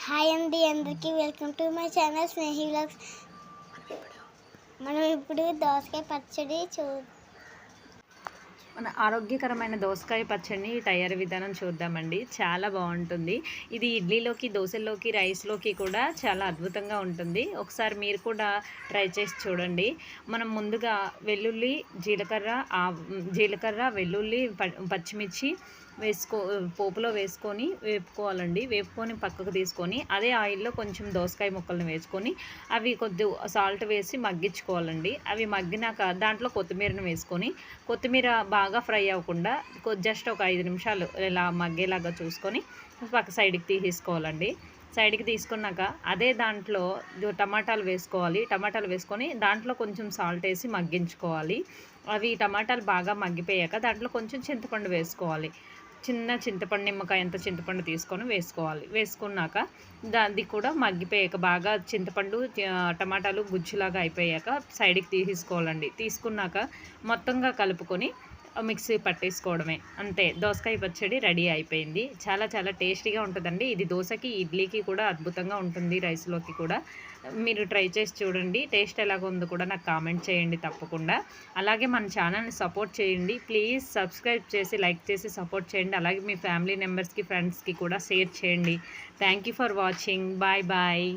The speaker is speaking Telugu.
హాయ్ అండి అందరికీ welcome to my channel Snehi vlogs. మనం ఇప్పుడు దోసకాయ పచ్చడి మన ఆరోగ్యకరమైన దోసకాయ పచ్చడిని తయారీ విధానం చూద్దామండి. చాలా బాగుంటుంది. ఇది ఇడ్లీలోకి, దోశల్లోకి, రైస్లోకి కూడా చాలా అద్భుతంగా ఉంటుంది. ఒకసారి మీరు కూడా ట్రై చేసి చూడండి. మనం ముందుగా వెల్లుల్లి, జీలకర్ర, వెల్లుల్లి, పచ్చిమిర్చి పోపులో వేసుకొని వేపుకోవాలండి. వేపుకొని పక్కకు తీసుకొని అదే ఆయిల్లో కొంచెం దోసకాయ ముక్కలను వేసుకొని అవి కొద్ది సాల్ట్ వేసి మగ్గించుకోవాలండి. అవి మగ్గినాక దాంట్లో కొత్తిమీరను వేసుకొని కొత్తిమీర బాగా ఫ్రై అవ్వకుండా జస్ట్ ఒక 5 నిమిషాలు ఇలా మగ్గేలాగా చూసుకొని పక్క సైడ్కి తీసుకోవాలండి. సైడ్కి తీసుకున్నాక అదే దాంట్లో టమాటాలు వేసుకోవాలి. టమాటాలు వేసుకొని దాంట్లో కొంచెం సాల్ట్ వేసి మగ్గించుకోవాలి. అవి టమాటాలు బాగా మగ్గిపోయాక దాంట్లో కొంచెం చింతపండు వేసుకోవాలి. చిన్న చింతపండు, నిమ్మకాయ అంత చింతపండు తీసుకొని వేసుకోవాలి. వేసుకున్నాక దాన్ని కూడా మగ్గిపోయాక బాగా చింతపండు, టమాటాలు గుజ్జులాగా అయిపోయాక సైడ్కి తీసుకోవాలండి. తీసుకున్నాక మొత్తంగా కలుపుకొని మిక్సీ పట్టేసుకోవడమే. అంతే, దోసకాయ పచ్చడి రెడీ అయిపోయింది. చాలా చాలా టేస్టీగా ఉంటుందండి. ఇది దోశకి, ఇడ్లీకి కూడా అద్భుతంగా ఉంటుంది, రైస్లోకి కూడా. మీరు ట్రై చేసి చూడండి. టేస్ట్ ఎలాగ ఉందో కూడా నాకు కామెంట్ చేయండి తప్పకుండా. అలాగే మన ఛానల్ని సపోర్ట్ చేయండి. ప్లీజ్ సబ్స్క్రైబ్ చేసి, లైక్ చేసి సపోర్ట్ చేయండి. అలాగే మీ ఫ్యామిలీ మెంబర్స్కి, ఫ్రెండ్స్కి కూడా షేర్ చేయండి. Thank you for watching. Bye bye.